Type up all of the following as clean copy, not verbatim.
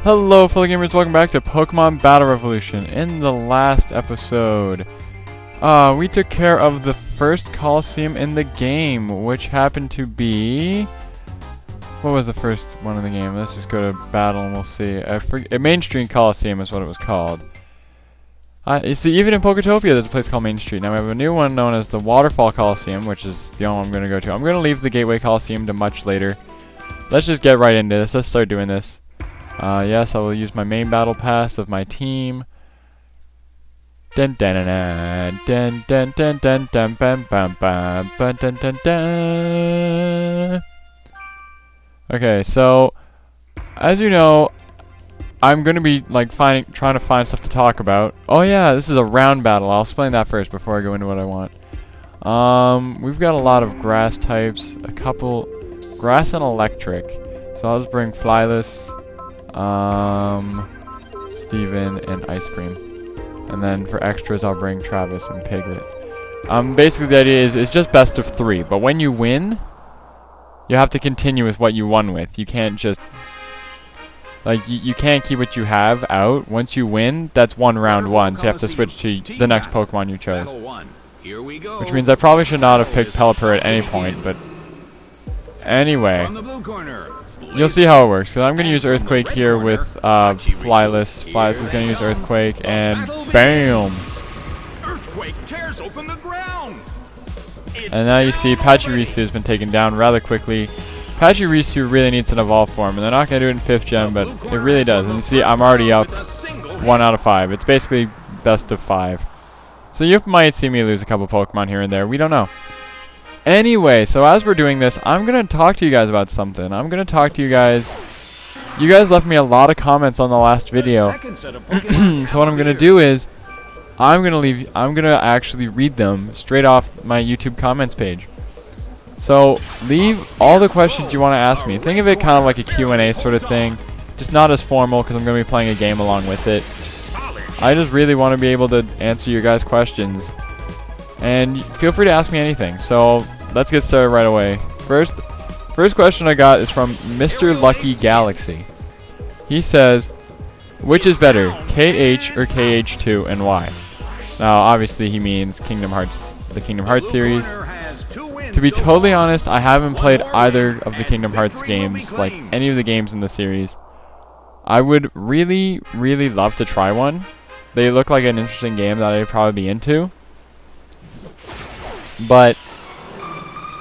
Hello fellow gamers, welcome back to Pokemon Battle Revolution. In the last episode, we took care of the first Colosseum in the game, which happened to be... What was the first one in the game? Let's just go to Battle and we'll see. Main Street Colosseum is what it was called. You see, even in Poketopia there's a place called Main Street. Now we have a new one known as the Waterfall Colosseum, which is the only one I'm going to go to. I'm going to leave the Gateway Colosseum to much later. Let's just get right into this. Let's start doing this. Yes, I will use my main battle pass of my team. Dun dun dun dun dun dun dun dun bam bam bam dun dun dun dun. Okay, so as you know, I'm gonna be like trying to find stuff to talk about. Oh yeah, this is a round battle. I'll explain that first before I go into what I want. We've got a lot of grass types, a couple grass and electric. So I'll just bring Flyless, Steven, and Ice Cream. And then for extras, I'll bring Travis and Piglet. Basically the idea is it's just best of 3. But when you win, you have to continue with what you won with. You can't just... Like, you can't keep what you have out. Once you win, that's one round one. So you have to switch to the next Pokemon you chose. Which means I probably should not have picked Pelipper at any point, but... Anyway. You'll see how it works, because I'm going to use Earthquake here with Flyless. Flyless is going to use Earthquake, and BAM! Earthquake tears open the ground. And now you see Pachirisu has been taken down rather quickly. Pachirisu really needs an Evolve form, and they're not going to do it in 5th Gen, but it really does. And you see, I'm already up 1 out of 5. It's basically best of 5. So you might see me lose a couple Pokemon here and there. We don't know. Anyway, so as we're doing this, I'm going to talk to you guys about something. I'm going to talk to you guys. You guys left me a lot of comments on the last video. So what I'm going to do is I'm going to actually read them straight off my YouTube comments page. So leave all the questions you want to ask me. Think of it kind of like a Q&A sort of thing. Just not as formal because I'm going to be playing a game along with it. I just really want to be able to answer your guys' questions. And feel free to ask me anything. So let's get started right away. First question I got is from Mr. Lucky Galaxy. He says, which is better, KH or KH2 and why? Now obviously he means Kingdom Hearts, the Kingdom Hearts series. To be totally honest, I haven't played either of the Kingdom Hearts games, like any of the games in the series. I would really, really love to try one. They look like an interesting game that I'd probably be into. But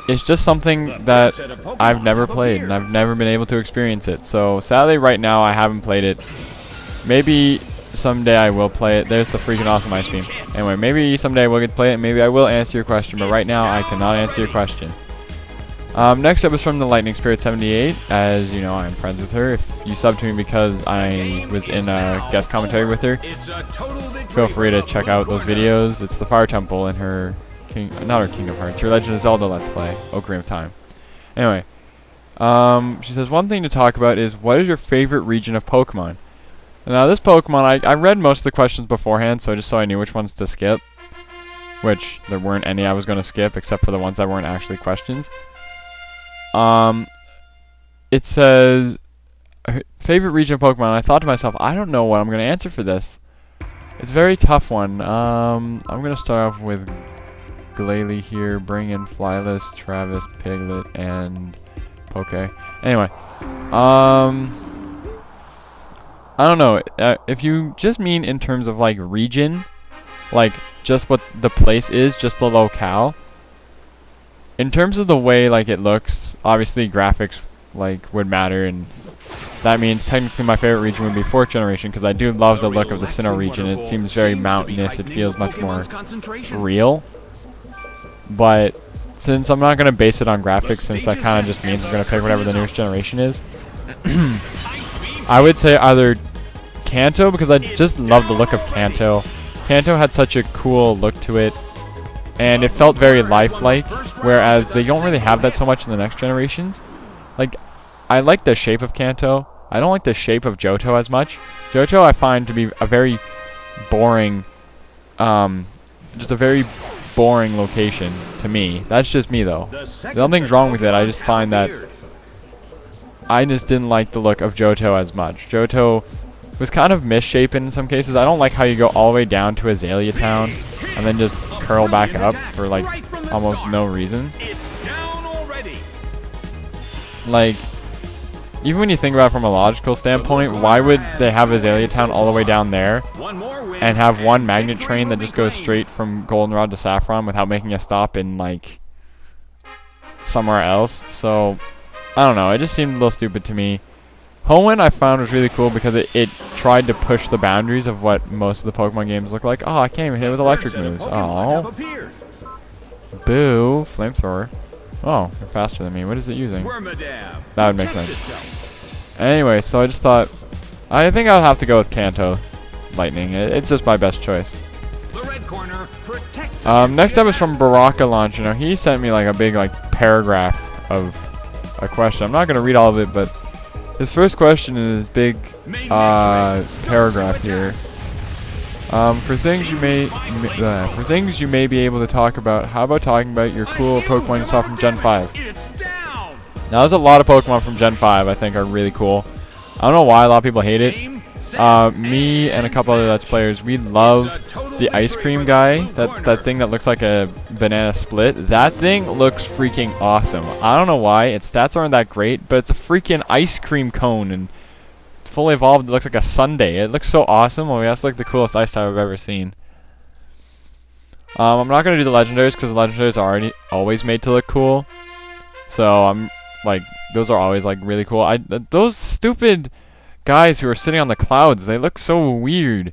it's just something that I've never played, and I've never been able to experience it. So sadly right now I haven't played it. Maybe someday I will play it. There's the freaking awesome Ice Beam. Anyway, maybe someday I will get to play it, and maybe I will answer your question, but right now I cannot answer your question. Next up is from the Lightning Spirit 78. As you know, I'm friends with her. If you subbed to me because I was in a guest commentary with her, feel free to check out those videos. It's the Fire Temple and her... not her Kingdom Hearts, her Legend of Zelda Let's Play, Ocarina of Time. Anyway, she says, one thing to talk about is, what is your favorite region of Pokemon? Now this Pokemon, I read most of the questions beforehand, so I knew which ones to skip. Which, there weren't any I was going to skip, except for the ones that weren't actually questions. It says, favorite region of Pokemon, and I thought to myself, I don't know what I'm going to answer for this. It's a very tough one. I'm going to start off with Glalie here, bring in Flyless, Travis, Piglet, and Poke. Anyway, I don't know. If you just mean in terms of like region, like just what the place is, just the locale. In terms of the way like it looks, obviously graphics like would matter, and that means technically my favorite region would be 4th generation because I do love the look of the Sinnoh region. It seems very mountainous. It feels much more real. But since I'm not going to base it on graphics, since that kind of just means I'm going to pick whatever the newest generation is, I would say either Kanto, because I just love the look of Kanto. Kanto had such a cool look to it, and it felt very lifelike, whereas they don't really have that so much in the next generations. Like, I like the shape of Kanto. I don't like the shape of Johto as much. Johto I find to be a very boring, just a very boring location to me. That's just me though. Nothing's wrong with it. I just find that I just didn't like the look of Johto as much. Johto was kind of misshapen in some cases. I don't like how you go all the way down to Azalea Town and then just curl back up for like almost no reason. Like, even when you think about it from a logical standpoint, why would they have Azalea Town all the way down there and have one magnet train that just goes straight from Goldenrod to Saffron without making a stop in like somewhere else? So I don't know, it just seemed a little stupid to me. Hoenn I found was really cool because it tried to push the boundaries of what most of the Pokemon games look like. Oh, I can't even hit it with electric moves. Oh. Boo. Flamethrower. Oh, you're faster than me. What is it using? That would make sense. Anyway, so I just thought, I think I'll have to go with Kanto Lightning. It's just my best choice. Next up is from Baraka Launcher. Now, he sent me like a big like paragraph of a question. I'm not going to read all of it, but his first question in his big paragraph here. For things you may be able to talk about, how about talking about your cool Pokemon you saw from Gen 5? Now, there's a lot of Pokemon from Gen 5 I think are really cool. I don't know why a lot of people hate it. Me and a couple other Let's Players, we love the ice cream guy. That thing that looks like a banana split. That thing looks freaking awesome. I don't know why. Its stats aren't that great, but it's a freaking ice cream cone, and fully evolved, it looks like a sundae. It looks so awesome. I mean, that's like the coolest ice type I've ever seen. I'm not going to do the legendaries because the legendaries are always made to look cool. So I'm like, those are always like really cool. Those stupid guys who are sitting on the clouds, they look so weird.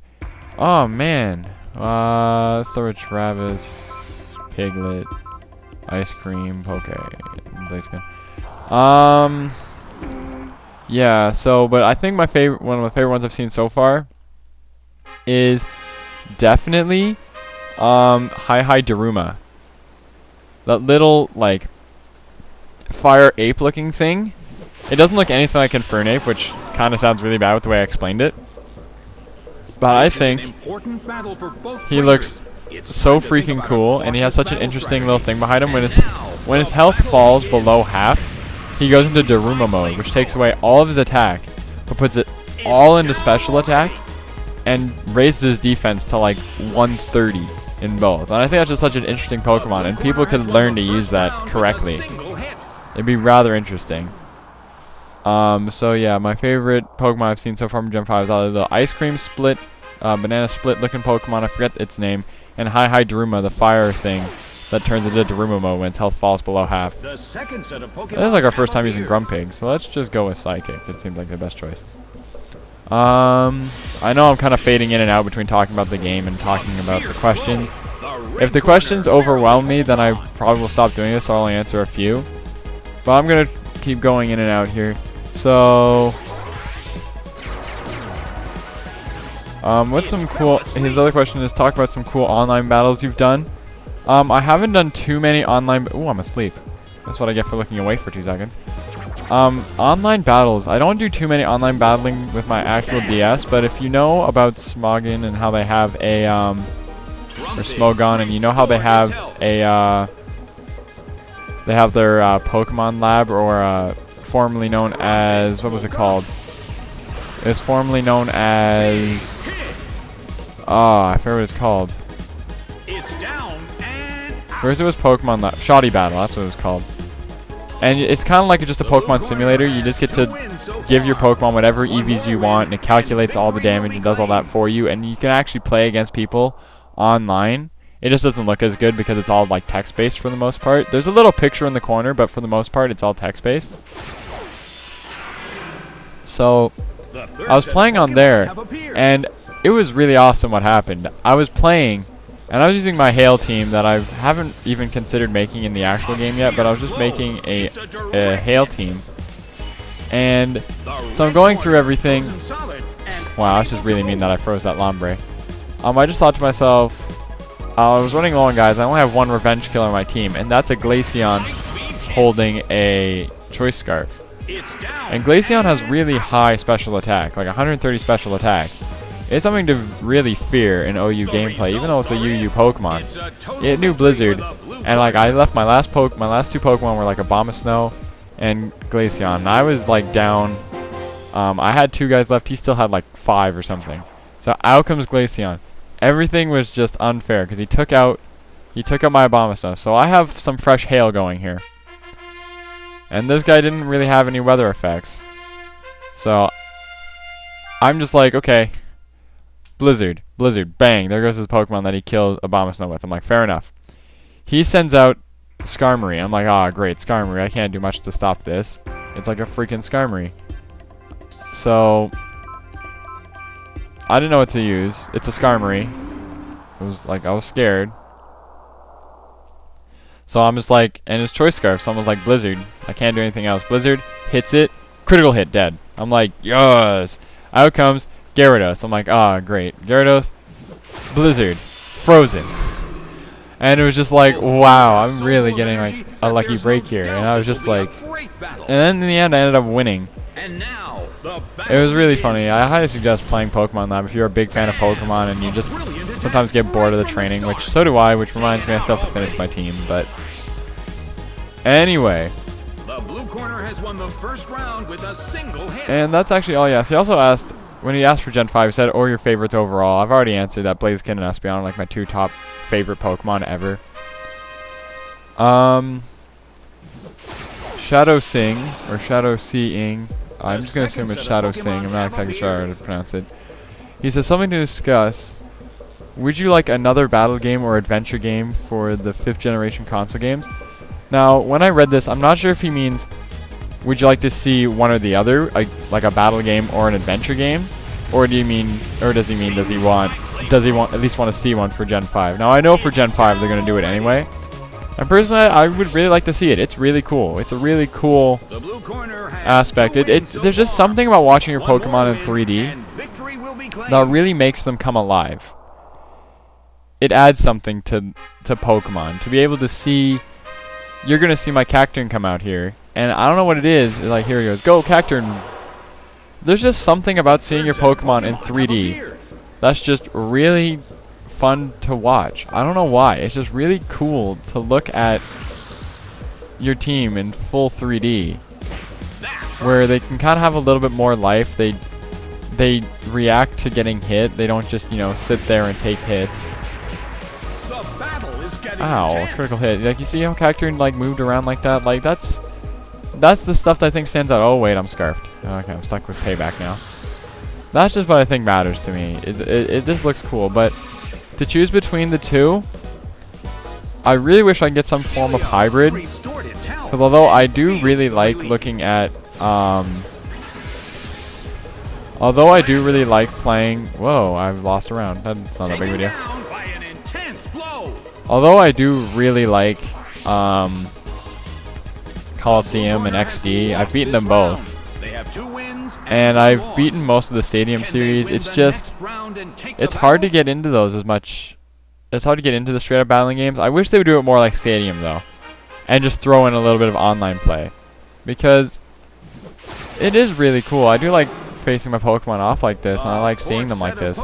Oh man. Let's start with Travis, Piglet, Ice Cream, Blaziken. Yeah, so, but I think one of my favorite ones I've seen so far is definitely Hi Daruma. That little, like, fire ape looking thing. It doesn't look anything like Infernape, which kind of sounds really bad with the way I explained it. But I think he looks so freaking cool, and he has such an interesting little thing behind him. When his health falls below half, he goes into Daruma mode, which takes away all of his attack, but puts it all into special attack, and raises his defense to like 130 in both. And I think that's just such an interesting Pokemon, and people could learn to use that correctly. It'd be rather interesting. So yeah, my favorite Pokemon I've seen so far from Gen 5 is either the Ice Cream Split, Banana Split looking Pokemon, I forget its name, and Hi Daruma, the fire thing that turns into Daruma mode when its health falls below half. This is like our first time using Grumpig, so let's just go with Psychic. It seems like the best choice. I know I'm kind of fading in and out between talking about the game and talking about the questions. If the questions overwhelm me, then I probably will stop doing this, so I'll only answer a few. But I'm going to keep going in and out here. So, what's some cool, his other question is talk about some cool online battles you've done. I haven't done too many online, ooh, I'm asleep. That's what I get for looking away for 2 seconds. Online battles, I don't do too many online battling with my actual DS, but if you know about Smogon and how they have a, or Smogon, and you know how they have a, they have their Pokemon Lab, or formerly known as, what was it called? It was formerly known as, I forget what it's called. First it was Pokemon Lab, Shoddy Battle, that's what it was called. And it's kind of like just a Pokemon simulator. You just get to give your Pokemon whatever EVs you want, and it calculates all the damage and does all that for you, and you can actually play against people online. It just doesn't look as good because it's all like text-based for the most part. There's a little picture in the corner, but for the most part it's all text-based. So I was playing on there, and it was really awesome what happened. I was playing, and I was using my Hail team that I haven't even considered making in the actual game yet, but I was just making a Hail team. And so I'm going through everything. Wow, that's just really mean that I froze that Lombre. I just thought to myself, I was running low on guys. I only have one Revenge Killer on my team, and that's a Glaceon holding a Choice Scarf. And Glaceon has really high special attack, like 130 special attack. It's something to really fear in OU gameplay, even though it's a UU Pokemon. It knew Blizzard, and like I left my last two Pokemon were like Abomasnow and Glaceon. And I was like down. I had 2 guys left. He still had like 5 or something. So out comes Glaceon. Everything was just unfair because he took out my Abomasnow. So I have some fresh hail going here. And this guy didn't really have any weather effects. So I'm just like, okay, Blizzard, bang, there goes his Pokemon that he killed Abomasnow with. I'm like, fair enough. He sends out Skarmory. I'm like, ah, great, Skarmory. I can't do much to stop this. It's like a freaking Skarmory. So I didn't know what to use. It's a Skarmory. It was like, I was scared. So I'm just like, and his Choice Scarf, so I'm just like, Blizzard. I can't do anything else. Blizzard hits it, critical hit, dead. I'm like, yes. Out comes Gyarados. I'm like, ah, great. Gyarados, Blizzard, frozen. And it was just like, wow, I'm really getting like a lucky break here. And I was just like, and then in the end, I ended up winning. It was really funny. I highly suggest playing Pokemon Lab if you're a big fan of Pokemon and you just sometimes get bored of the training, which so do I, which reminds me I still have to finish my team. But anyway. The blue corner has won the first round with a single hit. And that's actually all he asked. He also asked, when he asked for Gen 5, he said, or your favorites overall. I've already answered that. Blaziken and Espeon are like my 2 top favorite Pokemon ever. Shadow Sing, or Shadow Seeing. I'm just going to assume it's Shadow Sing. I'm not exactly sure how to pronounce it. He says, something to discuss. Would you like another battle game or adventure game for the 5th generation console games? Now, when I read this, I'm not sure if he means, would you like to see one or the other, like a battle game or an adventure game? Or do you mean, or does he mean, does he at least want to see one for Gen 5? Now, I know for Gen 5 they're going to do it anyway. And personally, I would really like to see it. It's really cool. It's a really cool aspect. There's just something about watching your Pokemon in 3D that really makes them come alive. It adds something to Pokemon. To be able to see, you're going to see my Cacturne come out here. And I don't know what it is. Like, here he goes. Go, Cacturne. There's just something about seeing your Pokemon in 3D that's just really fun to watch. I don't know why. It's just really cool to look at your team in full 3D, where they can kind of have a little bit more life. They react to getting hit. They don't just, you know, sit there and take hits. Ow, critical hit. Like, you see how Cacturne like moved around like that? Like, that's the stuff that I think stands out. Oh wait, I'm scarfed. Okay, I'm stuck with payback now. That's just what I think matters to me. It just looks cool, but to choose between the 2, I really wish I could get some form of hybrid. Because although I do really like looking at, although I do really like playing, whoa, I've lost a round. That's not a big deal. Although I do really like, Colosseum and XD, I've beaten them both. And I've beaten most of the Stadium series. It's just, it's hard to get into those as much. It's hard to get into the straight up battling games. I wish they would do it more like Stadium though, and just throw in a little bit of online play, because it is really cool. I do like facing my Pokemon off like this, and I like seeing them like this.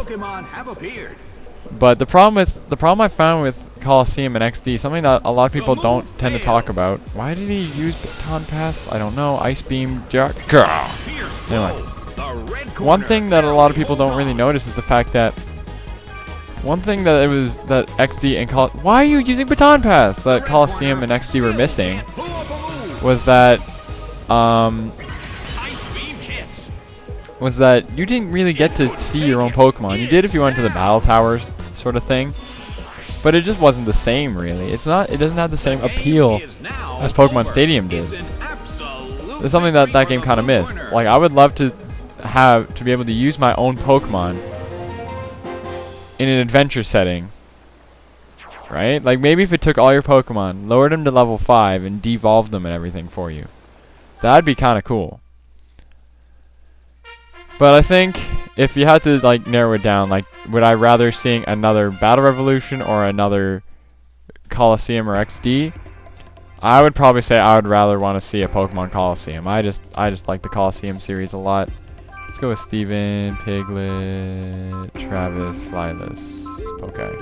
But the problem I found with Colosseum and XD, something that a lot of people don't tend to talk about. Why did he use Baton Pass? I don't know. Ice Beam, anyway, one thing that a lot of people don't really notice is the fact that that XD and why are you using Baton Pass? That Colosseum and XD were missing was that you didn't really get to see your own Pokemon. You did if you went to the battle towers, sort of thing. But it just wasn't the same, really. It doesn't have the same appeal as Pokemon Stadium did. There's something that game kind of missed. Like, I would love to be able to use my own Pokemon in an adventure setting, right? Like, maybe if it took all your Pokemon, lowered them to level 5, and devolved them and everything for you. That'd be kind of cool. But I think if you had to like narrow it down, like, would I rather seeing another Battle Revolution or another Colosseum or XD? I would probably say I would rather want to see a Pokemon Colosseum. I just like the Colosseum series a lot. Let's go with Steven, Piglet, Travis, Flyless. Okay.